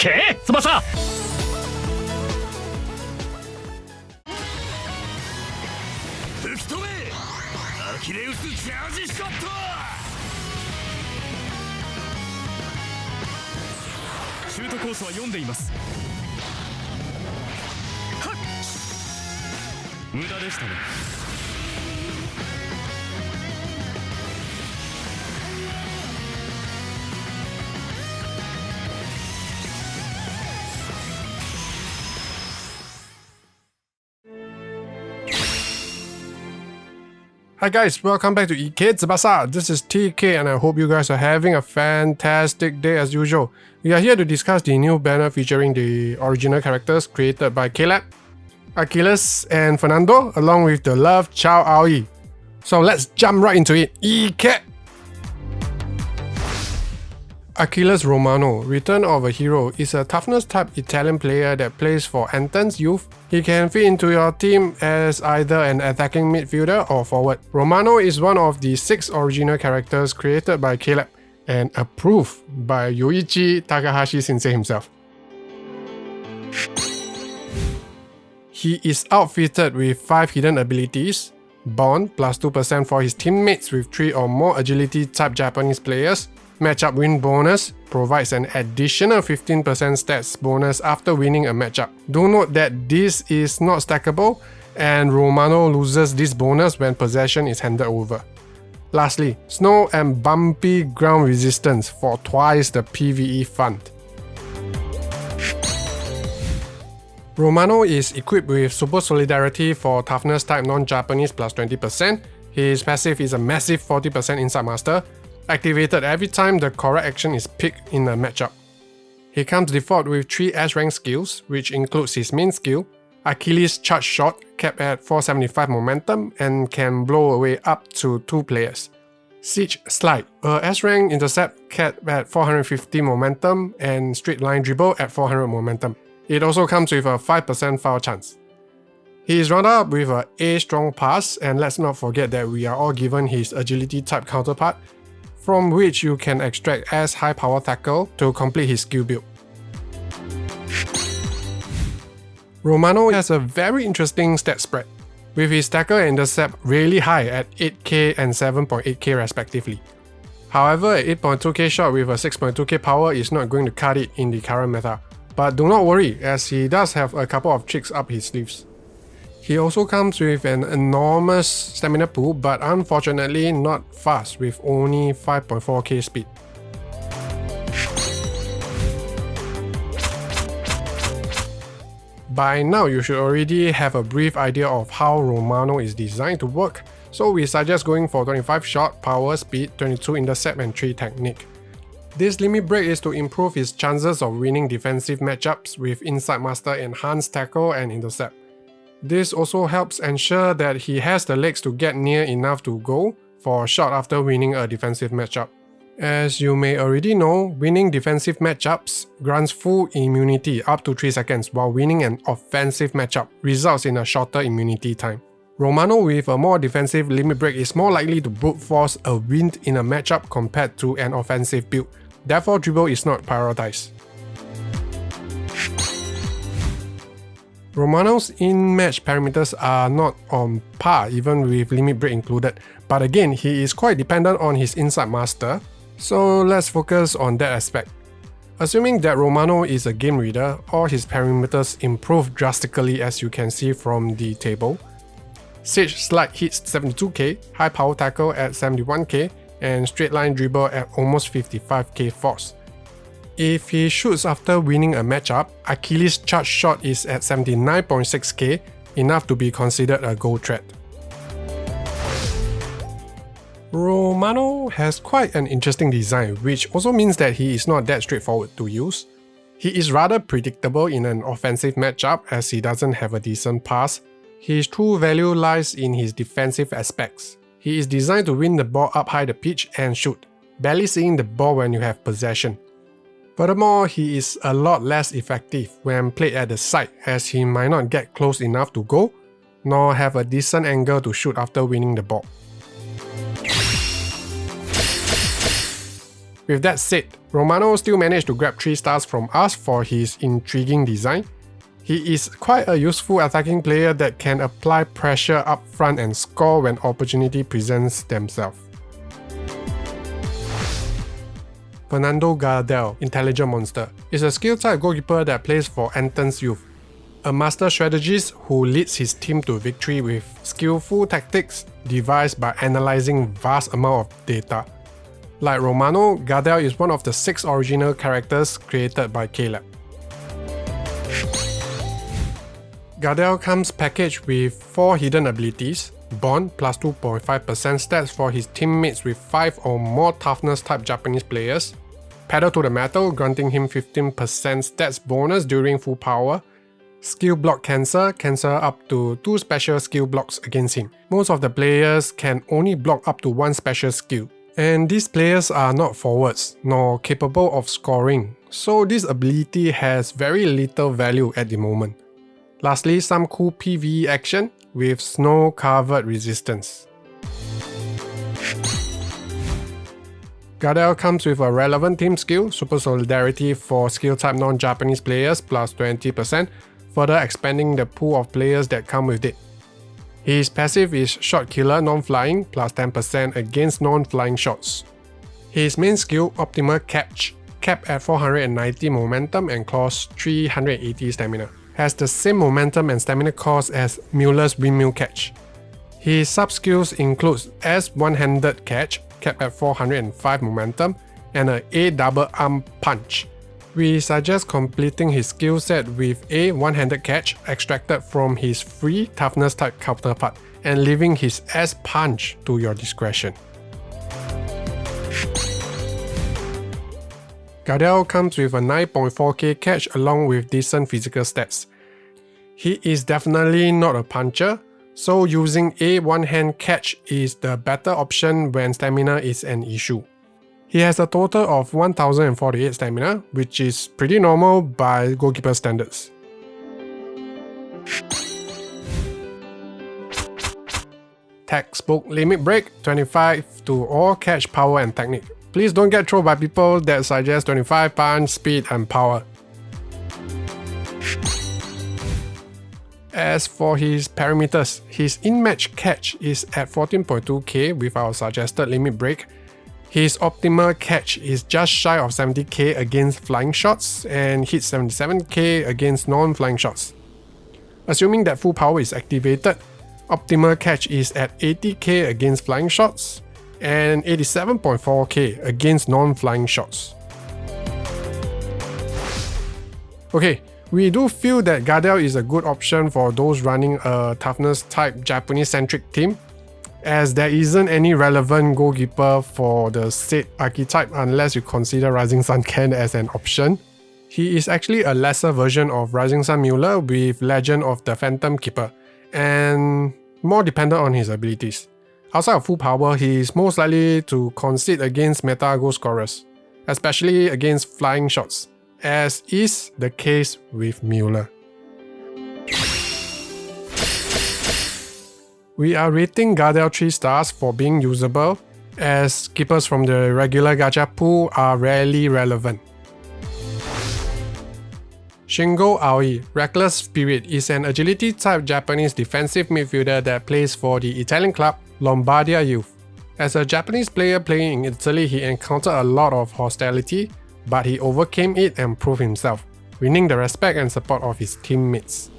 け翼吹き飛べアキレウスチャージショットシュートコースは読んでいます。無駄でしたね。Hi guys, welcome back to Tsubasa. This is T.Ken and I hope you guys are having a fantastic day as usual. We are here to discuss the new banner featuring the original characters created by Caleb, Achilles and Fernando along with the loved Gardel Aoi. So let's jump right into it. Ike! Achilles Romano, Return of a Hero, is a toughness type Italian player that plays for Anton's youth. He can fit into your team as either an attacking midfielder or forward. Romano is one of the 6 original characters created by Caleb and approved by Yoichi Takahashi Sensei himself. He is outfitted with 5 hidden abilities, Bond plus 2% for his teammates with 3 or more agility type Japanese players, Matchup win bonus provides an additional 15% stats bonus after winning a matchup. Do note that this is not stackable and Romano loses this bonus when possession is handed over. Lastly, snow and bumpy ground resistance for twice the PvE fund. Romano is equipped with Super Solidarity for toughness type non-Japanese plus 20%. His passive is a massive 40% Insight Master, activated every time the correct action is picked in a matchup. He comes default with 3 S-rank skills, which includes his main skill, Achilles Charge Shot, capped at 475 momentum and can blow away up to 2 players. Siege Slide, a S-rank intercept capped at 450 momentum and Straight Line Dribble at 400 momentum. It also comes with a 5% foul chance. He is rounded up with a A strong pass, and let's not forget that we are all given his agility type counterpart, from which you can extract S high power tackle to complete his skill build. Romano has a very interesting stat spread, with his tackle and intercept really high at 8k and 7.8k respectively. However, an 8.2k shot with a 6.2k power is not going to cut it in the current meta, but do not worry as he does have a couple of tricks up his sleeves. He also comes with an enormous stamina pool, but unfortunately not fast with only 5.4k speed. By now you should already have a brief idea of how Romano is designed to work, so we suggest going for 25 shot, power, speed, 22 intercept and 3 technique. This limit break is to improve his chances of winning defensive matchups with Insight Master enhanced tackle and intercept. This also helps ensure that he has the legs to get near enough to goal for a shot after winning a defensive matchup. As you may already know, winning defensive matchups grants full immunity up to 3 seconds, while winning an offensive matchup results in a shorter immunity time. Romano with a more defensive limit break is more likely to brute force a win in a matchup compared to an offensive build, therefore dribble is not prioritized. Romano's in-match parameters are not on par even with limit break included, but again he is quite dependent on his Insight Master, so let's focus on that aspect. Assuming that Romano is a game reader, all his parameters improve drastically as you can see from the table. Siege Slide hits 72k, high power tackle at 71k, and straight line dribble at almost 55k force. If he shoots after winning a matchup, Achilles Charge Shot is at 79.6k, enough to be considered a goal threat. Romano has quite an interesting design, which also means that he is not that straightforward to use. He is rather predictable in an offensive matchup as he doesn't have a decent pass. His true value lies in his defensive aspects. He is designed to win the ball up high the pitch and shoot, barely seeing the ball when you have possession. Furthermore, he is a lot less effective when played at the side as he might not get close enough to goal, nor have a decent angle to shoot after winning the ball. With that said, Romano still managed to grab 3 stars from us for his intriguing design. He is quite a useful attacking player that can apply pressure up front and score when opportunity presents themselves. Fernando Gardel, Intelligent Monster, is a skill-type goalkeeper that plays for Anton's Youth. A master strategist who leads his team to victory with skillful tactics devised by analyzing vast amount of data. Like Romano, Gardel is one of the 6 original characters created by Caleb. Gardel comes packaged with 4 hidden abilities: Bond plus 2.5% stats for his teammates with 5 or more toughness type Japanese players, Pedal to the Metal granting him 15% stats bonus during full power, Skill Block Cancel up to 2 special skill blocks against him. Most of the players can only block up to 1 special skill, and these players are not forwards nor capable of scoring, so this ability has very little value at the moment. Lastly, some cool PvE action with snow-covered resistance. Gardel comes with a relevant team skill, Super Solidarity for skill-type non-Japanese players plus 20%, further expanding the pool of players that come with it. His passive is Shot Killer Non-Flying plus 10% against non-flying shots. His main skill, Optimal Catch, capped at 490 momentum and costs 380 stamina, has the same momentum and stamina cost as Mueller's Windmill Catch. His sub-skills includes S One-Handed Catch, capped at 405 momentum, and a A Double Arm Punch. We suggest completing his skill set with A One-Handed Catch extracted from his free toughness type counterpart and leaving his S Punch to your discretion. Gardel comes with a 9.4k catch along with decent physical stats. He is definitely not a puncher, so using a one-hand catch is the better option when stamina is an issue. He has a total of 1048 stamina, which is pretty normal by goalkeeper standards. Textbook Limit Break 25 to all catch, power and technique. Please don't get trolled by people that suggest 25 punch, speed and power. As for his parameters, his in-match catch is at 14.2k with our suggested limit break. His optimal catch is just shy of 70k against flying shots and hits 77k against non-flying shots. Assuming that full power is activated, optimal catch is at 80k against flying shots and 87.4k against non-flying shots. Okay, we do feel that Gardel is a good option for those running a toughness type Japanese-centric team, as there isn't any relevant goalkeeper for the said archetype unless you consider Rising Sun Ken as an option. He is actually a lesser version of Rising Sun Mueller with Legend of the Phantom Keeper, and more dependent on his abilities. Outside of full power, he is most likely to concede against meta goal scorers, especially against flying shots, as is the case with Mueller. We are rating Gardel 3 stars for being usable, as keepers from the regular gacha pool are rarely relevant. Shingo Aoi, Reckless Spirit, is an agility type Japanese defensive midfielder that plays for the Italian club Lombardia Youth. As a Japanese player playing in Italy, he encountered a lot of hostility, but he overcame it and proved himself, winning the respect and support of his teammates.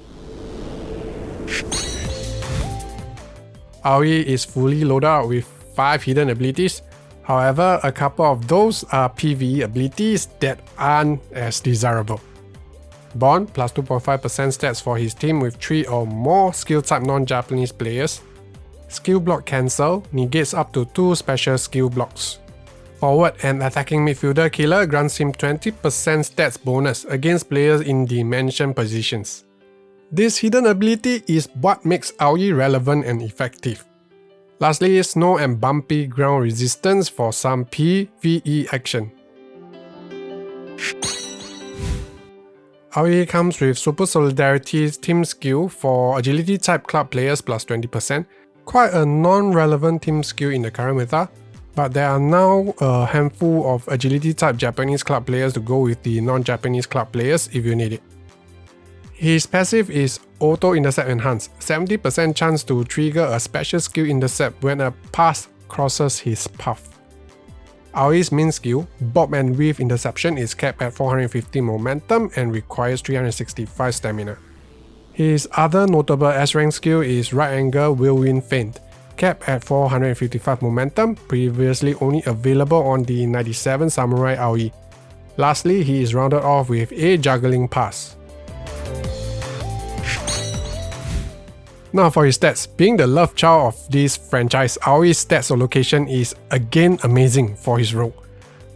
Aoi is fully loaded out with 5 hidden abilities, however a couple of those are PvE abilities that aren't as desirable. Bond plus 2.5% stats for his team with 3 or more skill type non-Japanese players. Skill Block Cancel negates up to 2 special skill blocks. Forward and attacking midfielder Killer grants him 20% stats bonus against players in the mentioned positions. This hidden ability is what makes Aoi relevant and effective. Lastly, snow and bumpy ground resistance for some PvE action. Aoi comes with Super Solidarity's team skill for agility type club players plus 20%, quite a non-relevant team skill in the current meta. but there are now a handful of agility type Japanese club players to go with the non-Japanese club players if you need it. His passive is Auto Intercept Enhance, 70% chance to trigger a special skill intercept when a pass crosses his path. Aoi's main skill, Bob and Weave Interception, is capped at 450 momentum and requires 365 stamina. His other notable S-rank skill is Right Angle Whirlwind Feint, capped at 455 momentum, previously only available on the 97 Samurai Aoi. Lastly, he is rounded off with a Juggling Pass. Now for his stats, being the love child of this franchise, Aoi's stats allocation is again amazing for his role.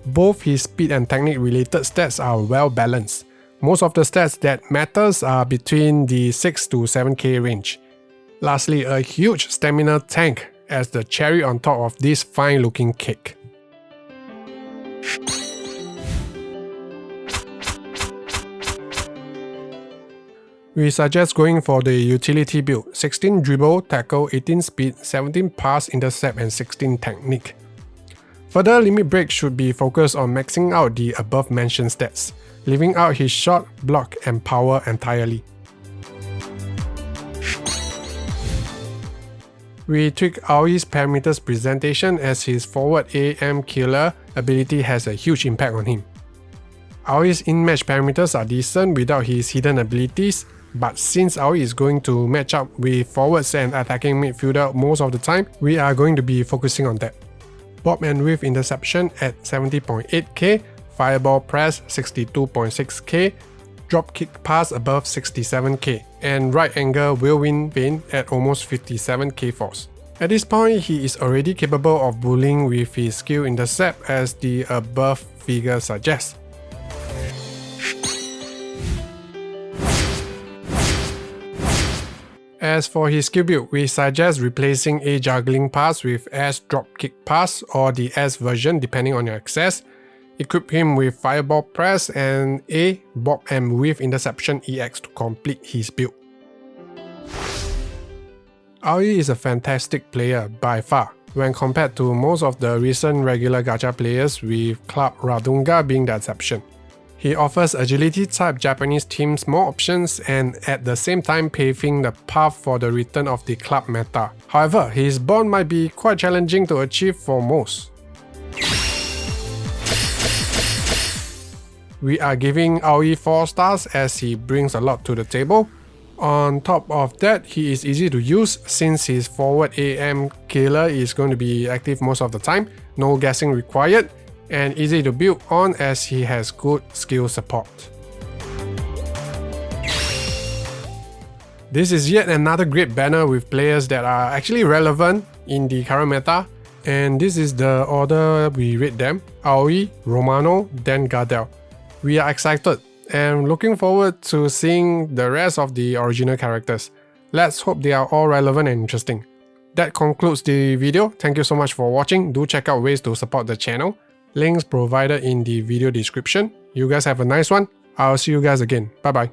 Both his speed and technique related stats are well balanced. Most of the stats that matters are between the 6 to 7k range. Lastly, a huge stamina tank as the cherry on top of this fine looking cake. We suggest going for the utility build, 16 dribble, tackle, 18 speed, 17 pass, intercept and 16 technique. Further limit break should be focused on maxing out the above mentioned stats, leaving out his shot, block and power entirely. We tweak Aoi's parameters presentation as his forward AM killer ability has a huge impact on him. Aoi's in-match parameters are decent without his hidden abilities, but since Aoi is going to match up with forwards and attacking midfielder most of the time, we are going to be focusing on that. Bob and Weave Interception at 70.8k, Fireball Press 62.6k, Dropkick Pass above 67k, and Right Angle Whirlwind Feint at almost 57k force. At this point, he is already capable of bullying with his skill intercept as the above figure suggests. As for his skill build, we suggest replacing a Juggling Pass with S Dropkick Pass or the S version depending on your access. Equip him with Fireball Press and a Bob and Weave Interception EX to complete his build. Aoi is a fantastic player by far when compared to most of the recent regular gacha players, with Club Radunga being the exception. He offers agility type Japanese teams more options and at the same time paving the path for the return of the club meta. However, his bond might be quite challenging to achieve for most. We are giving Aoi 4 stars as he brings a lot to the table. On top of that, he is easy to use since his forward AM killer is going to be active most of the time, no guessing required, and easy to build on as he has good skill support. This is yet another great banner with players that are actually relevant in the current meta, and this is the order we rate them: Aoi, Romano, then Gardel. We are excited and looking forward to seeing the rest of the original characters. Let's hope they are all relevant and interesting. That concludes the video. Thank you so much for watching. Do check out ways to support the channel. Links provided in the video description. You guys have a nice one. I'll see you guys again. Bye bye.